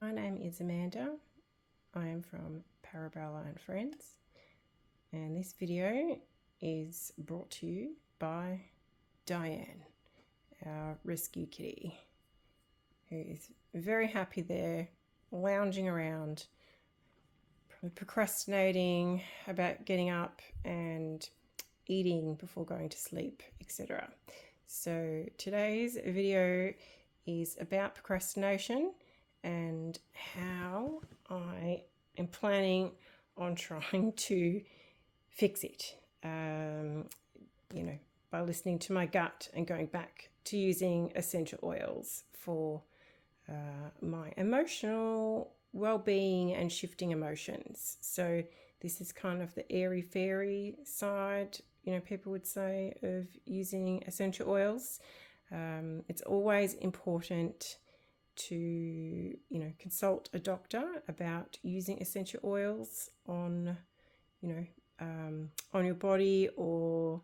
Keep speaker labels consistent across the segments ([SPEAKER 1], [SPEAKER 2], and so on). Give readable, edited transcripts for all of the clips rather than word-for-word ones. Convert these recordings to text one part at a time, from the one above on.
[SPEAKER 1] My name is Amanda. I am from Parabella and Friends, and this video is brought to you by Diane, our rescue kitty, who is very happy there, lounging around, probably procrastinating about getting up and eating before going to sleep, etc. So today's video is about procrastination and how I am planning on trying to fix it, by listening to my gut and going back to using essential oils for my emotional well-being and shifting emotions. So this is kind of the airy-fairy side, people would say, of using essential oils. It's always important to consult a doctor about using essential oils on your body or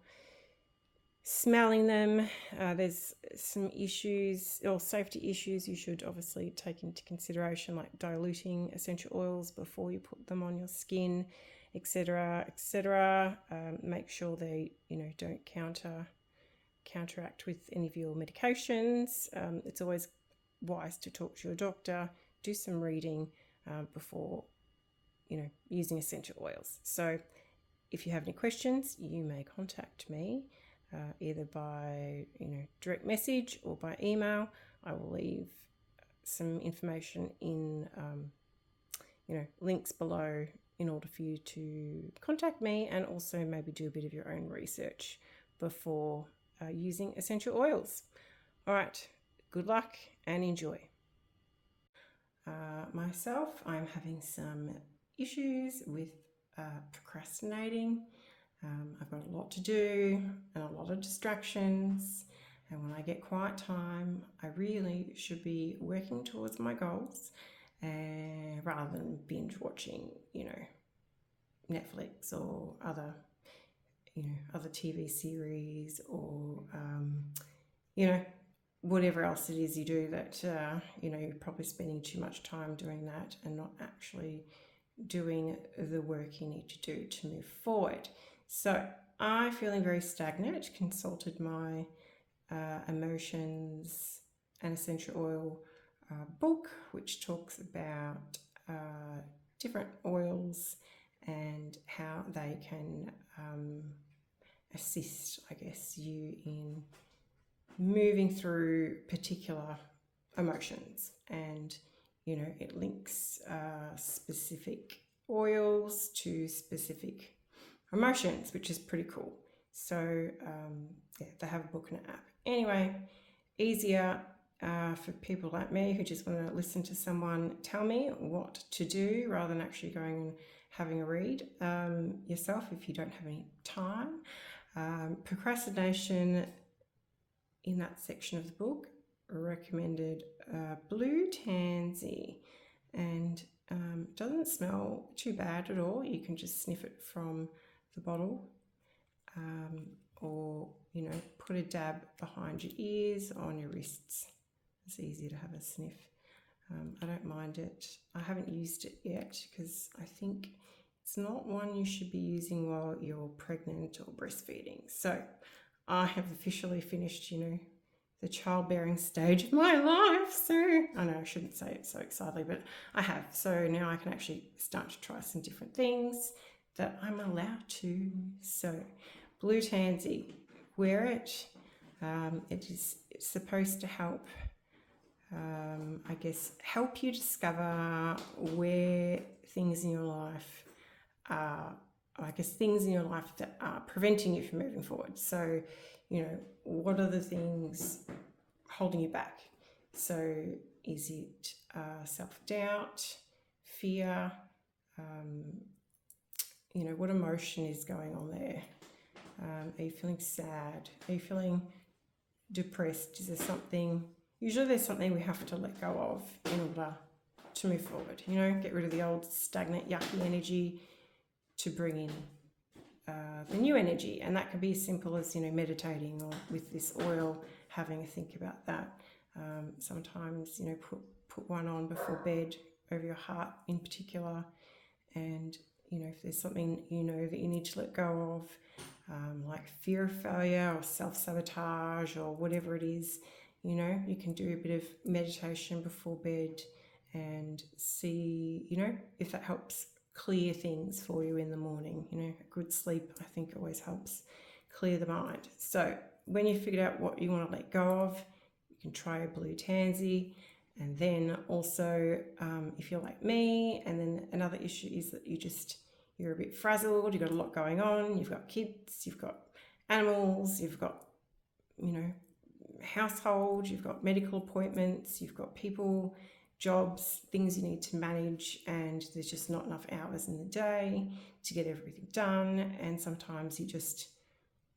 [SPEAKER 1] smelling them. There's some issues or safety issues you should obviously take into consideration, like diluting essential oils before you put them on your skin, etc., etc. Make sure they don't counteract with any of your medications. It's always wise to talk to your doctor, do some reading before using essential oils. So if you have any questions, you may contact me either by direct message or by email. I will leave some information in links below in order for you to contact me, and also maybe do a bit of your own research before using essential oils. All right, good luck and enjoy. Myself, I'm having some issues with procrastinating. I've got a lot to do and a lot of distractions, and when I get quiet time, I really should be working towards my goals rather than binge watching, Netflix or other TV series or whatever else it is you do that you're probably spending too much time doing that and not actually doing the work you need to do to move forward. So I'm feeling very stagnant. Consulted my emotions and essential oil book, which talks about different oils and how they can assist, I guess, you in moving through particular emotions. And it links specific oils to specific emotions, which is pretty cool. So they have a book and an app. Anyway, easier for people like me who just want to listen to someone tell me what to do rather than actually going and having a read yourself if you don't have any time. Procrastination, in that section of the book, recommended blue tansy, and doesn't smell too bad at all. You can just sniff it from the bottle, or put a dab behind your ears, on your wrists. It's easy to have a sniff. I don't mind it. I haven't used it yet because I think it's not one you should be using while you're pregnant or breastfeeding. So I have officially finished, the childbearing stage of my life. So I know I shouldn't say it so excitedly, but I have. So now I can actually start to try some different things that I'm allowed to. So blue tansy, wear it. It's supposed to help, help you discover where things in your life are, things in your life that are preventing you from moving forward. So, what are the things holding you back? So is it self-doubt, fear? What emotion is going on there? Are you feeling sad? Are you feeling depressed? Is there something? Usually there's something we have to let go of in order to move forward. Get rid of the old stagnant, yucky energy to bring in the new energy. And that can be as simple as, meditating, or with this oil, having a think about that. Sometimes, put put one on before bed over your heart in particular. And, you know, if there's something you know that you need to let go of, like fear of failure or self-sabotage or whatever it is, you know, you can do a bit of meditation before bed and see, you know, if that helps clear things for you in the morning. You know, a good sleep, I think, always helps clear the mind. So when you figured out what you want to let go of, you can try a blue tansy. And then also, if you're like me, and then another issue is that you're a bit frazzled, you've got a lot going on, you've got kids, you've got animals, you've got, you know, household, you've got medical appointments, you've got people, jobs, things you need to manage, and there's just not enough hours in the day to get everything done. And sometimes you just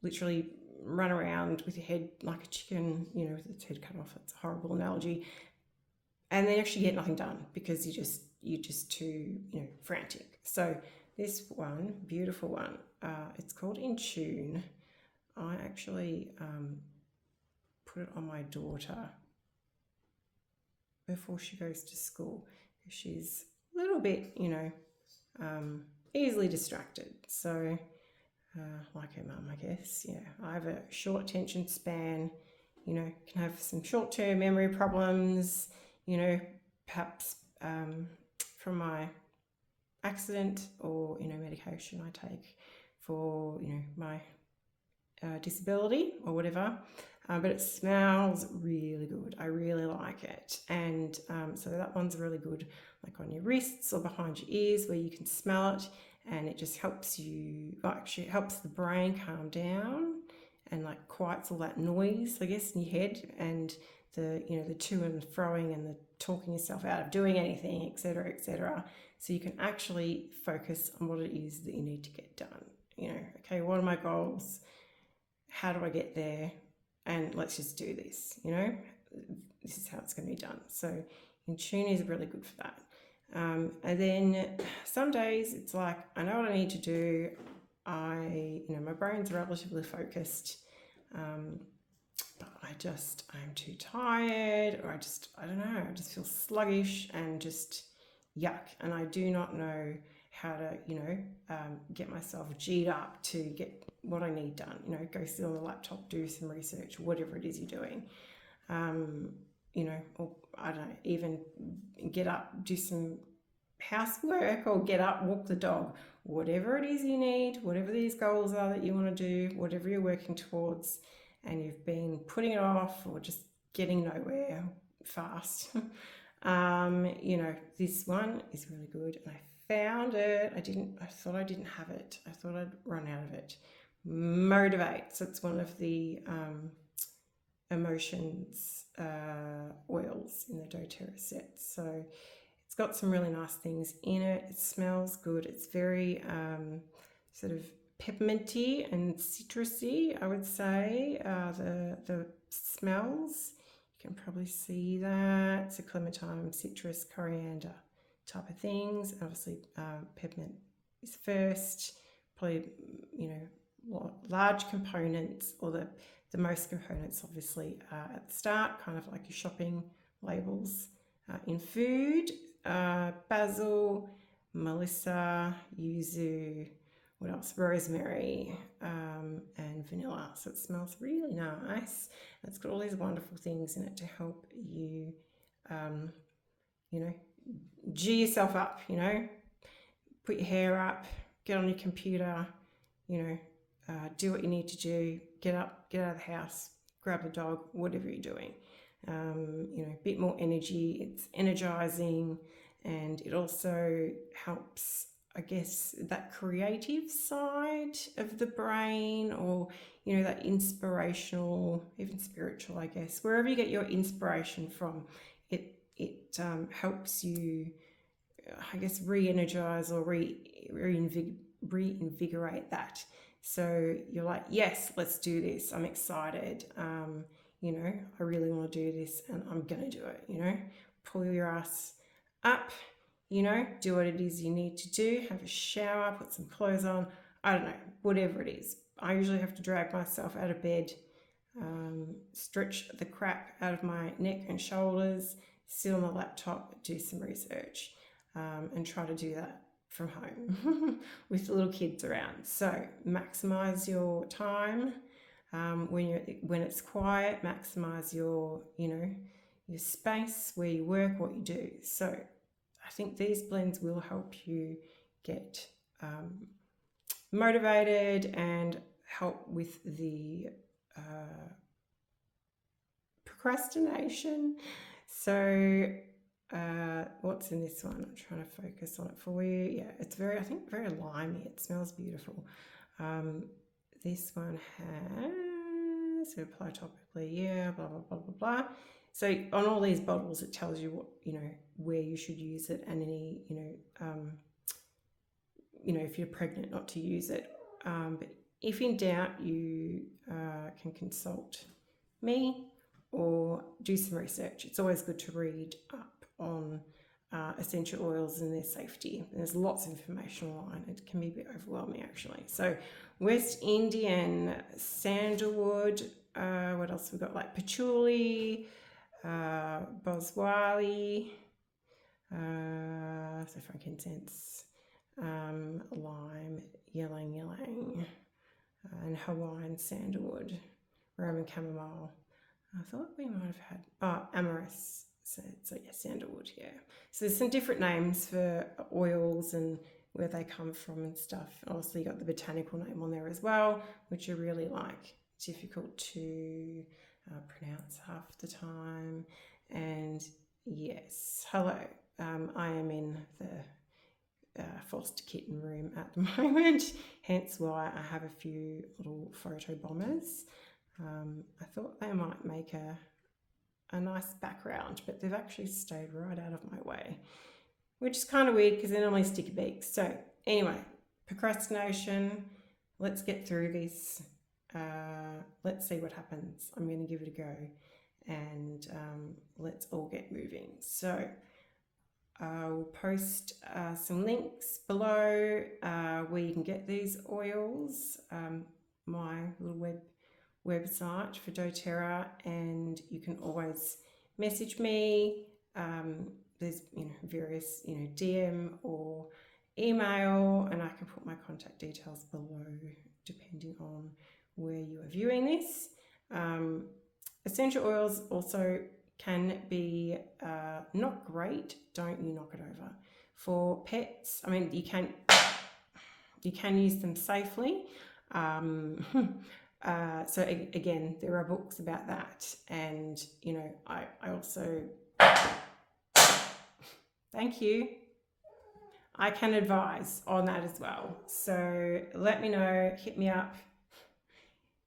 [SPEAKER 1] literally run around with your head like a chicken, you know, with its head cut off. It's a horrible analogy. And then actually get nothing done because you're just too, you know, frantic. So this one, beautiful one, it's called InTune. I actually put it on my daughter before she goes to school because she's a little bit, you know, easily distracted. So like her mum, I guess. Yeah, I have a short attention span, you know, can have some short-term memory problems, you know, perhaps from my accident or, you know, medication I take for, you know, my disability or whatever. But it smells really good. I really like it. And so that one's really good, like on your wrists or behind your ears where you can smell it. And it just helps you, actually it helps the brain calm down and like quiets all that noise, I guess, in your head and the, you know, the to and froing and the talking yourself out of doing anything, etc., etc. So you can actually focus on what it is that you need to get done. You know, okay, what are my goals? How do I get there? And let's just do this, you know, this is how it's going to be done. So InTune is really good for that. And then some days it's like, I know what I need to do. You know, my brain's relatively focused, but I'm too tired, or I don't know, I just feel sluggish and just yuck. And I do not know how to, you know, get myself G'd up to get what I need done, you know, go sit on the laptop, do some research, whatever it is you're doing, you know, or I don't know, even get up, do some housework, or get up, walk the dog, whatever it is you need, whatever these goals are that you want to do, whatever you're working towards, and you've been putting it off or just getting nowhere fast. You know, this one is really good, and I found it. I thought I didn't have it. I thought I'd run out of it. Motivate. So it's one of the emotions oils in the doTERRA set. So it's got some really nice things in it. It smells good. It's very sort of pepperminty and citrusy, I would say. The smells, you can probably see that. It's a Clementine, citrus, coriander type of things. Obviously, peppermint is first. Probably, you know, large components, or the most components obviously at the start, kind of like your shopping labels. In food, basil, melissa, yuzu, what else? Rosemary, and vanilla. So it smells really nice. It's got all these wonderful things in it to help you, you know, G yourself up, you know, put your hair up, get on your computer, you know, do what you need to do, get up, get out of the house, grab the dog, whatever you're doing. You know, a bit more energy. It's energizing, and it also helps, I guess, that creative side of the brain, or, you know, that inspirational, even spiritual, I guess, wherever you get your inspiration from, it helps you, I guess, re-energize or reinvigorate that. So you're like, yes, let's do this. I'm excited. You know, I really want to do this, and I'm going to do it, you know. Pull your ass up, you know, do what it is you need to do, have a shower, put some clothes on, I don't know, whatever it is. I usually have to drag myself out of bed, stretch the crap out of my neck and shoulders, sit on the laptop, do some research, and try to do that from home with the little kids around. So maximize your time. When it's quiet, maximize your your space where you work, what you do. So I think these blends will help you get motivated and help with the procrastination. So what's in this one? I'm trying to focus on it for you. Yeah, it's very limey. It smells beautiful. This one has, so apply topically, yeah, blah, blah, blah, blah, blah. So on all these bottles, it tells you what, where you should use it, and any, if you're pregnant, not to use it. But if in doubt, you can consult me or do some research. It's always good to read up on essential oils and their safety. There's lots of information online. It can be a bit overwhelming, actually. So West Indian sandalwood. What else have we got? Like patchouli, Basil, so frankincense, lime, Ylang, and Hawaiian sandalwood, Roman chamomile. I thought we might have had Amyris. So yeah, sandalwood, yeah. So there's some different names for oils and where they come from and stuff. Obviously you got the botanical name on there as well, which are really difficult to pronounce half the time. And yes, hello. I am in the foster kitten room at the moment, hence why I have a few little photo bombers. I thought they might make a nice background, but they've actually stayed right out of my way, which is kind of weird because they're normally sticky beaks. So anyway, procrastination, let's get through this. Let's see what happens. I'm going to give it a go, and let's all get moving. So I'll post some links below where you can get these oils, my little website for doTERRA, and you can always message me. There's various DM or email, and I can put my contact details below depending on where you are viewing this. Essential oils also can be not great. Don't you knock it over. For pets, I mean, you can use them safely. So again, there are books about that, and I also thank you. I can advise on that as well. So let me know, hit me up.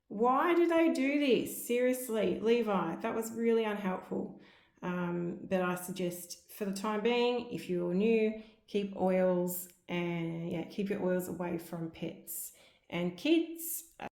[SPEAKER 1] Why do they do this? Seriously, Levi, that was really unhelpful. But I suggest for the time being, if you're new, keep your oils away from pets and kids.